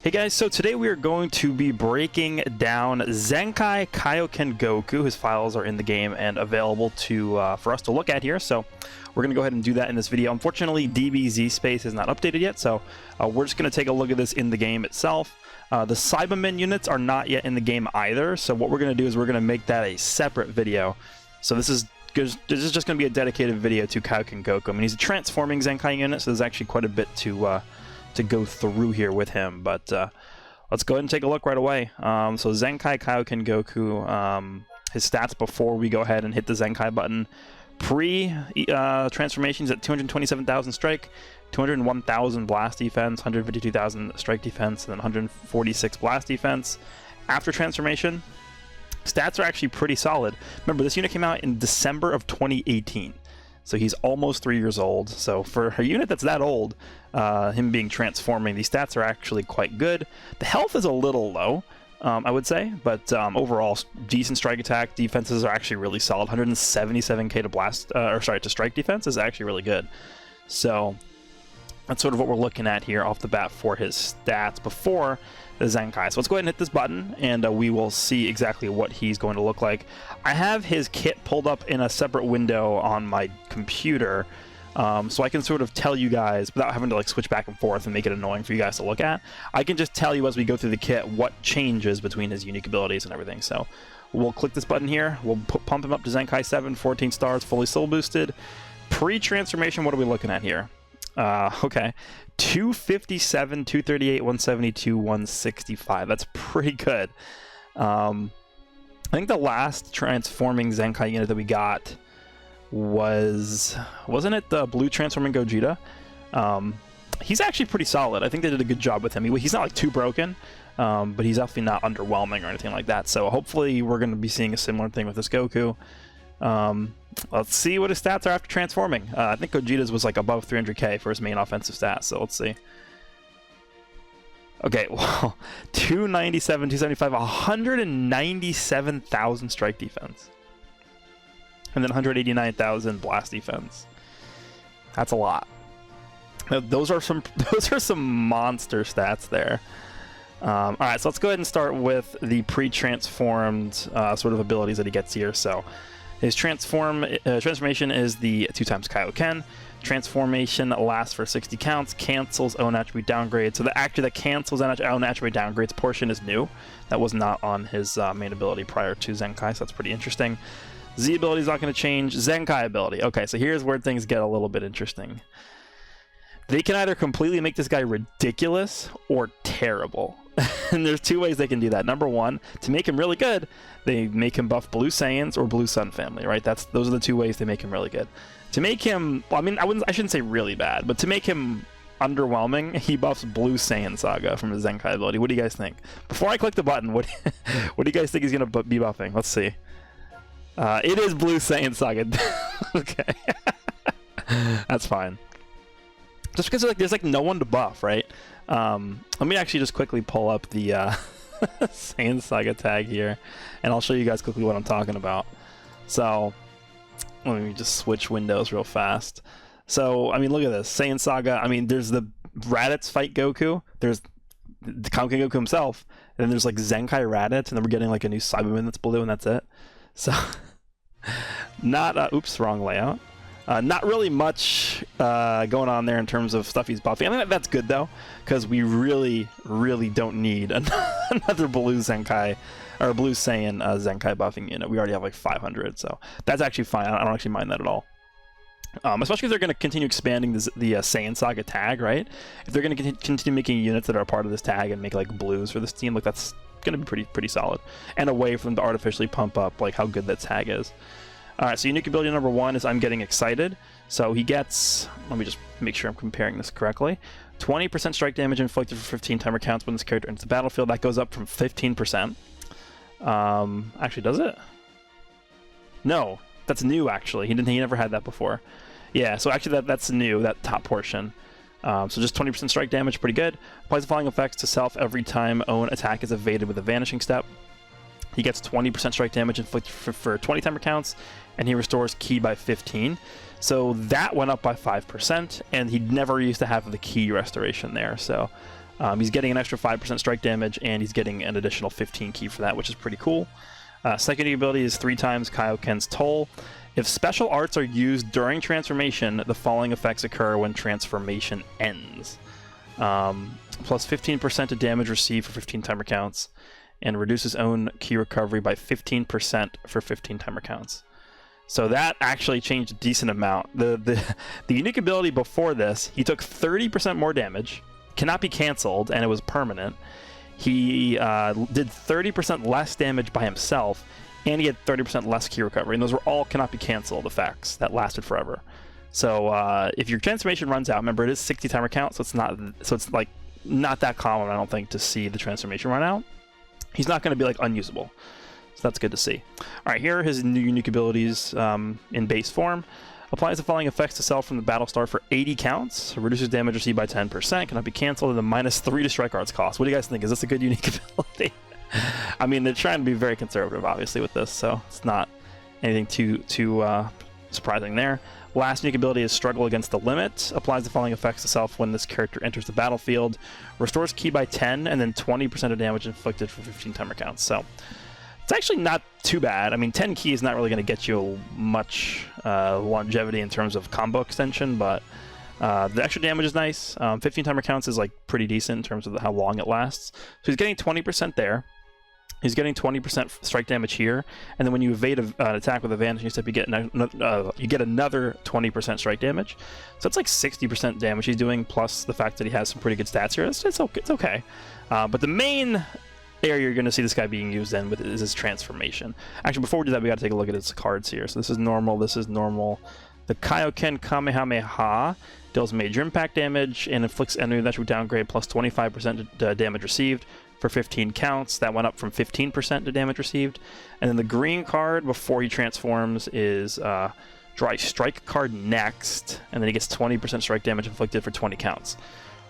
Hey guys, so today we are going to be breaking down Zenkai KAIOKEN Goku. His files are in the game and available for us to look at here, so we're going to go ahead and do that in this video. Unfortunately, DBZ space is not updated yet, so we're just going to take a look at this in the game itself. The Cybermen units are not yet in the game either, so what we're going to do is we're going to make that a separate video. So this is just going to be a dedicated video to KAIOKEN Goku. I mean, he's a transforming Zenkai unit, so there's actually quite a bit to go through here with him, but let's go ahead and take a look right away. So Zenkai KAIOKEN Goku, his stats before we go ahead and hit the Zenkai button. Pre-transformations at 227,000 strike, 201,000 blast defense, 152,000 strike defense, and then 146 blast defense. After transformation, stats are actually pretty solid. Remember, this unit came out in December of 2018. So he's almost 3 years old. So for a unit that's that old, him being transforming, these stats are actually quite good. The health is a little low, I would say, but overall, decent strike attack. Defenses are actually really solid. 177k to blast, to strike defense is actually really good. So that's sort of what we're looking at here off the bat for his stats before the Zenkai. So let's go ahead and hit this button, and we will see exactly what he's going to look like. I have his kit pulled up in a separate window on my computer, so I can sort of tell you guys, without having to like switch back and forth and make it annoying for you guys to look at, I can just tell you as we go through the kit what changes between his unique abilities and everything. So we'll click this button here, we'll pump him up to Zenkai 7, 14 stars, fully soul boosted. Pre-transformation, what are we looking at here? Okay, 257, 238, 172, 165. That's pretty good. I think the last transforming Zenkai unit that we got wasn't it the blue transforming Gogeta? He's actually pretty solid. I think they did a good job with him. He's not like too broken, but he's definitely not underwhelming or anything like that. So hopefully we're going to be seeing a similar thing with this Goku. Let's see what his stats are after transforming. I think Gogeta's was like above 300k for his main offensive stats, so let's see. Okay, well, 297, 275, 197,000 strike defense. And then 189,000 blast defense. That's a lot. Now, those are some monster stats there. Alright, so let's go ahead and start with the pre-transformed sort of abilities that he gets here. So his transformation is the 2x KAIOKEN. Transformation lasts for 60 counts, cancels own attribute downgrade. So the actor that cancels own attribute downgrades portion is new. That was not on his main ability prior to Zenkai, so that's pretty interesting. Z ability is not going to change. Zenkai ability. Okay, so here's where things get a little bit interesting. They can either completely make this guy ridiculous or terrible. And there's two ways they can do that. Number one, to make him really good, they make him buff Blue Saiyans or Blue Sun family, right? Those are the two ways they make him really good. To make him, well, I mean, I shouldn't say really bad, but to make him underwhelming, he buffs Blue Saiyan Saga from his Zenkai ability. What do you guys think? Before I click the button, what do you guys think he's going to be buffing? Let's see. It is Blue Saiyan Saga. Okay. That's fine. Just because there's like no one to buff, right? Let me actually just quickly pull up the Saiyan Saga tag here, and I'll show you guys quickly what I'm talking about. So let me just switch windows real fast. So I mean, look at this Saiyan Saga. I mean, there's the Raditz fight Goku. There's the KAIOKEN Goku himself, and then there's like Zenkai Raditz, and then we're getting like a new Cyberman that's blue, and that's it. So not oops, wrong layout. Not really much going on there in terms of stuff he's buffing. I mean, that's good, though, because we really, really don't need another Blue Zenkai, or Blue Saiyan Zenkai buffing unit. We already have like 500, so that's actually fine. I don't actually mind that at all. Especially if they're going to continue expanding the Saiyan Saga tag, right? If they're going to continue making units that are a part of this tag and make like blues for this team, like that's going to be pretty solid. And a way for them to artificially pump up like how good that tag is. Alright, so unique ability number one is I'm getting excited. So he gets, let me just make sure I'm comparing this correctly. 20% strike damage inflicted for 15 timer counts when this character enters the battlefield. That goes up from 15%. Actually, does it? No, that's new actually. He never had that before. Yeah, so actually that's new, that top portion. So just 20% strike damage, pretty good. Applies the following effects to self every time own attack is evaded with a vanishing step. He gets 20% strike damage inflicted for 20 timer counts, and he restores ki by 15. So that went up by 5%, and he never used to have the ki restoration there. So He's getting an extra 5% strike damage, and he's getting an additional 15 ki for that, which is pretty cool. Second ability is 3 times KAIOKEN's Toll. If special arts are used during transformation, the following effects occur when transformation ends. Plus 15% to damage received for 15 timer counts, and reduces own ki recovery by 15% for 15 timer counts. So that actually changed a decent amount. The unique ability before this, he took 30% more damage, cannot be cancelled, and it was permanent. He did 30% less damage by himself, and he had 30% less ki recovery, and those were all cannot be cancelled effects that lasted forever. So if your transformation runs out, remember it is 60 timer count, so it's like not that common, I don't think, to see the transformation run out. He's not going to be like unusable, so that's good to see. All right, here are his new unique abilities in base form. Applies the following effects to self from the battle star for 80 counts. Reduces damage received by 10%. Cannot be canceled. And then -3 to strike arts cost. What do you guys think? Is this a good unique ability? I mean, they're trying to be very conservative, obviously, with this, so it's not anything too surprising there. Last unique ability is Struggle Against the Limit. Applies the following effects to self when this character enters the battlefield. Restores ki by 10, and then 20% of damage inflicted for 15 timer counts. So it's actually not too bad. I mean, 10 ki is not really going to get you much longevity in terms of combo extension, but the extra damage is nice. 15 timer counts is like pretty decent in terms of how long it lasts. So he's getting 20% there. He's getting 20% strike damage here, and then when you evade an attack with a vanishing step, you get another 20% strike damage. So it's like 60% damage he's doing, plus the fact that he has some pretty good stats here. It's okay. But the main area you're going to see this guy being used in with is his transformation. Actually, before we do that, we got to take a look at his cards here. So this is normal. This is normal. The KAIOKEN Kamehameha deals major impact damage and inflicts enemy that should downgrade plus 25% damage received for 15 counts. That went up from 15% to damage received. And then the green card before he transforms is draw a strike card next, and then he gets 20% strike damage inflicted for 20 counts.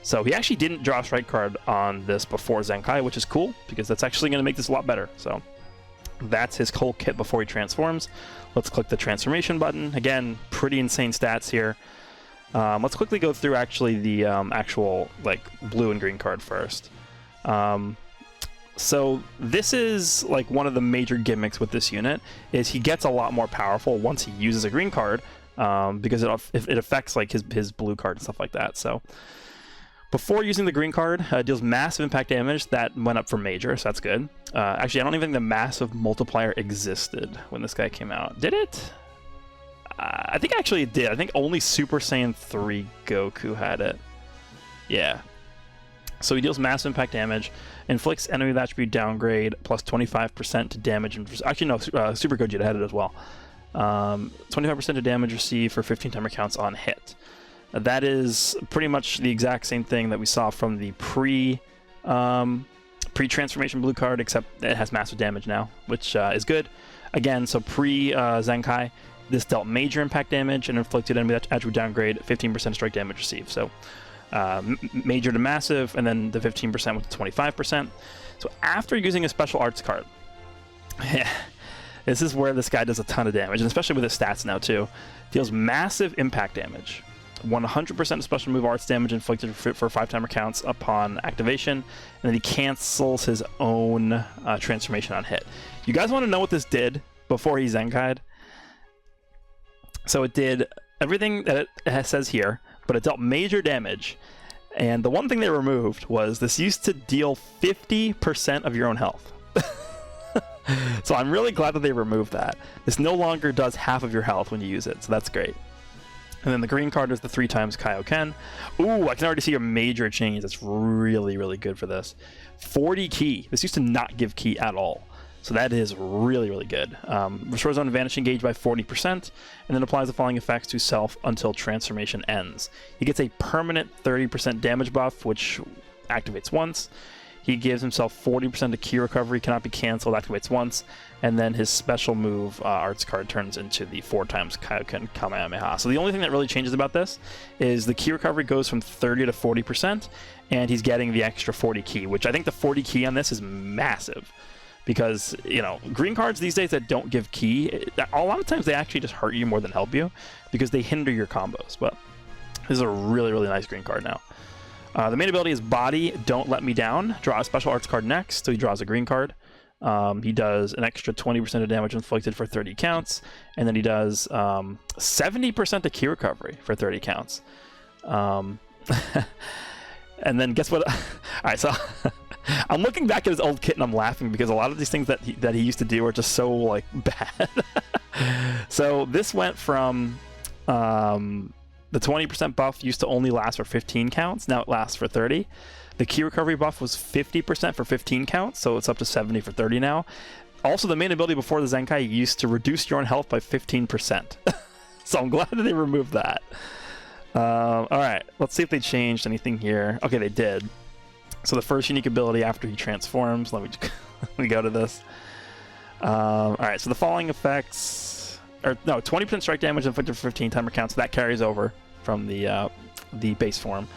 So he actually didn't draw a strike card on this before Zenkai, which is cool, because that's actually going to make this a lot better. So that's his whole kit before he transforms. Let's click the transformation button. Again, pretty insane stats here. Let's quickly go through actually the actual like blue and green card first. So this is like one of the major gimmicks with this unit, is he gets a lot more powerful once he uses a green card, because it affects like his blue card and stuff like that. So before using the green card, deals massive impact damage. That went up from major, so that's good. Actually, I don't even think the massive multiplier existed when this guy came out. Did it? I think actually it did. I think only Super Saiyan 3 Goku had it. Yeah. So he deals massive impact damage, inflicts enemy with attribute downgrade, plus 25% to damage. Actually, no, Super Gogeta had it as well. 25% to damage received for 15 timer counts on hit. That is pretty much the exact same thing that we saw from the pre-transformation blue card, except it has massive damage now, which is good. Again, so pre-Zenkai, this dealt major impact damage and inflicted enemy attribute downgrade, 15% strike damage received. So major to massive, and then the 15% with the 25%. So after using a special arts card, this is where this guy does a ton of damage, and especially with his stats now too. Deals massive impact damage. 100% of special move arts damage inflicted for 5 timer counts upon activation, and then he cancels his own transformation on hit. You guys want to know what this did before he Zenkai'd? So it did everything that it says here, but it dealt major damage, and the one thing they removed was this used to deal 50% of your own health. So I'm really glad that they removed that. This no longer does half of your health when you use it, so that's great. And then the green card is the 3 times KAIOKEN. Ooh, I can already see a major change. That's really, really good for this. 40 ki. This used to not give ki at all. So that is really, really good. Restores on vanishing gauge by 40%, and then applies the following effects to self until transformation ends. He gets a permanent 30% damage buff, which activates once. He gives himself 40% of ki recovery, cannot be cancelled, activates once, and then his special move arts card turns into the 4 times KAIOKEN Kamehameha. So the only thing that really changes about this is the ki recovery goes from 30 to 40%, and he's getting the extra 40 ki, which I think the 40 ki on this is massive. Because, you know, green cards these days that don't give ki, a lot of times they actually just hurt you more than help you, because they hinder your combos. But this is a really, really nice green card now. The main ability is Body, Don't Let Me Down. Draw a special arts card next, so he draws a green card. He does an extra 20% of damage inflicted for 30 counts, and then he does 70% of key recovery for 30 counts. And then guess what? All right, so I'm looking back at his old kit and I'm laughing because a lot of these things that he used to do are just so like bad. So this went from the 20% buff used to only last for 15 counts. Now it lasts for 30. The key recovery buff was 50% for 15 counts, so it's up to 70 for 30 now. Also, the main ability before the Zenkai used to reduce your own health by 15%. So I'm glad that they removed that. All right, let's see if they changed anything here. Okay, they did. So the first unique ability after he transforms, let me go to this. All right, so the following effects, or no, 20% strike damage inflicted for 15 timer counts. So that carries over from the base form.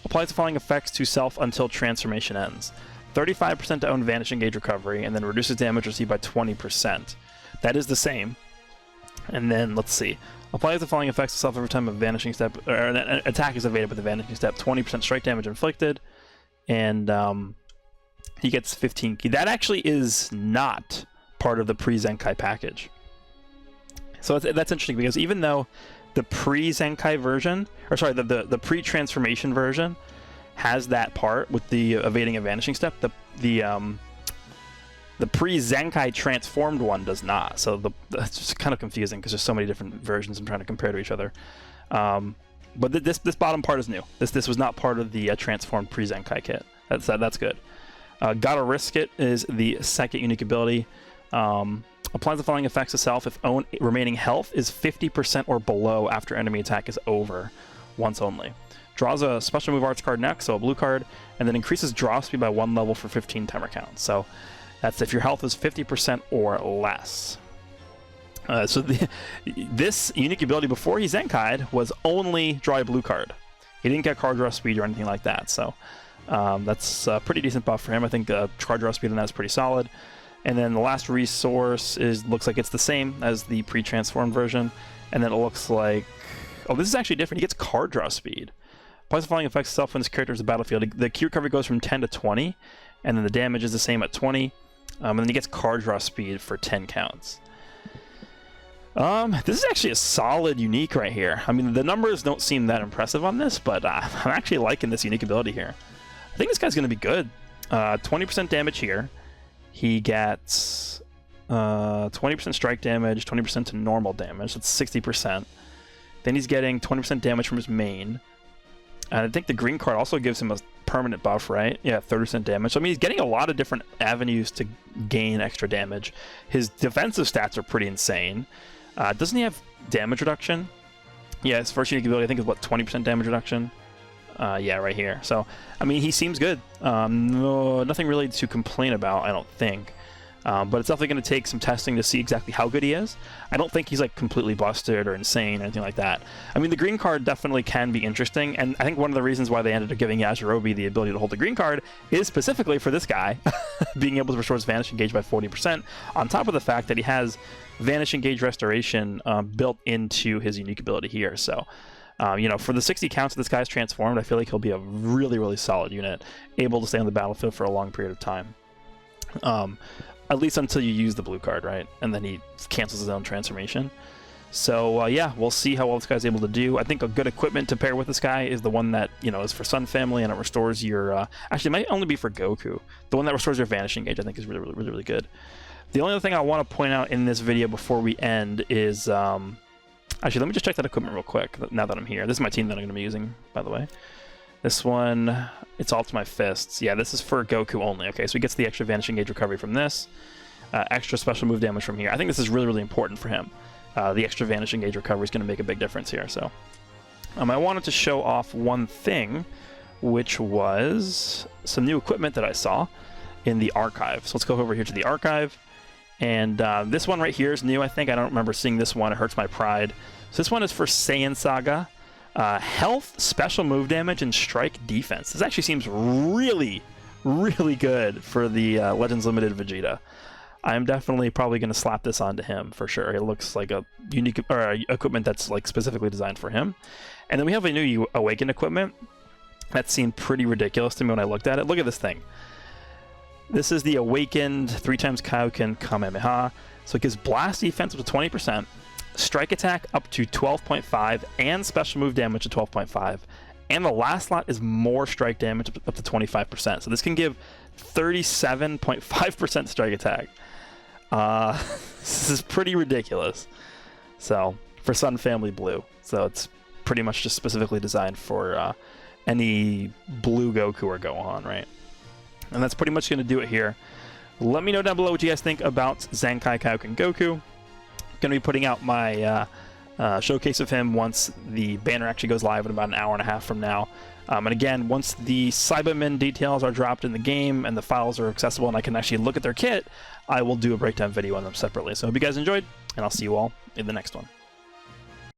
Applies the following effects to self until transformation ends. 35% to own Vanishing Gauge recovery, and then reduces damage received by 20%. That is the same. And then let's see. Applies the following effects to self every time a vanishing step or an attack is evaded with a vanishing step. 20% strike damage inflicted, and he gets 15 key. That actually is not part of the Pre-Zenkai package. So that's interesting because even though the Pre-Zenkai version, or sorry, the pre-transformation version has that part with the evading a vanishing step, the Pre-Zenkai transformed one does not. So that's just kind of confusing because there's so many different versions I'm trying to compare to each other. But this bottom part is new. This was not part of the transformed Pre-Zenkai kit. That's good. Gotta Risk It is the second unique ability. Applies the following effects to self if own remaining health is 50% or below after enemy attack is over, once only. Draws a special move arts card next, so a blue card, and then increases draw speed by 1 level for 15 timer counts. So that's if your health is 50% or less. So this unique ability before he Zenkai'd was only draw a blue card. He didn't get card draw speed or anything like that, so that's a pretty decent buff for him. I think card draw speed on that is pretty solid. And then the last resource looks like it's the same as the pre-transformed version. And then it looks like, oh, this is actually different. He gets card draw speed. Applies the following effects to self when this character is in the battlefield. The key recovery goes from 10 to 20, and then the damage is the same at 20. And then he gets card draw speed for 10 counts. This is actually a solid unique right here. I mean, the numbers don't seem that impressive on this, but I'm actually liking this unique ability here. I think this guy's going to be good. 20% damage here. He gets 20% strike damage, 20% to normal damage. That's 60%. Then he's getting 20% damage from his main. And I think the green card also gives him a permanent buff, right? Yeah, 30% damage. So, I mean, he's getting a lot of different avenues to gain extra damage. His defensive stats are pretty insane. Doesn't he have damage reduction? Yeah, his first unique ability, I think, is what, 20% damage reduction? Yeah, right here. So, I mean, he seems good. No, nothing really to complain about, I don't think. But it's definitely going to take some testing to see exactly how good he is. I don't think he's like completely busted or insane or anything like that. I mean, the green card definitely can be interesting, and I think one of the reasons why they ended up giving Yajirobe the ability to hold the green card is specifically for this guy, being able to restore his Vanishing Gauge by 40%, on top of the fact that he has Vanishing Gauge Restoration built into his unique ability here. So, you know, for the 60 counts that this guy's transformed, I feel like he'll be a really, really solid unit, able to stay on the battlefield for a long period of time. At least until you use the blue card, right? And then he cancels his own transformation. So, yeah, we'll see how well this guy's able to do. I think a good equipment to pair with this guy is the one that, you know, is for Sun Family, and it restores your... actually, it might only be for Goku. The one that restores your Vanishing Gauge, I think, is really, really, really, really good. The only other thing I want to point out in this video before we end is... actually, let me just check that equipment real quick, now that I'm here. This is my team that I'm going to be using, by the way. This one, it's all to my fists. Yeah, this is for Goku only. Okay, so he gets the extra Vanishing Gauge recovery from this. Extra special move damage from here. I think this is really, really important for him. The extra Vanishing Gauge recovery is going to make a big difference here. So, I wanted to show off one thing, which was some new equipment that I saw in the archive. So let's go over here to the archive. And this one right here is new, I think. I don't remember seeing this one. It hurts my pride. So this one is for Saiyan Saga. Health, special move damage, and strike defense. This actually seems really, really good for the Legends Limited Vegeta. I'm definitely probably going to slap this onto him for sure. It looks like a unique equipment that's like specifically designed for him. And then we have a new Awaken equipment. That seemed pretty ridiculous to me when I looked at it. Look at this thing. This is the awakened 3x KAIOKEN Kamehameha. So it gives blast defense up to 20%, strike attack up to 12.5, and special move damage to 12.5. And the last slot is more strike damage up to 25%. So this can give 37.5% strike attack. This is pretty ridiculous. So for Sun Family Blue. So it's pretty much just specifically designed for any blue Goku or Gohan, right? And that's pretty much going to do it here. Let me know down below what you guys think about Zenkai KAIOKEN Goku. Going to be putting out my showcase of him once the banner actually goes live in about an hour and a half from now. And again, once the Cybermen details are dropped in the game and the files are accessible and I can actually look at their kit, I will do a breakdown video on them separately. So I hope you guys enjoyed, and I'll see you all in the next one.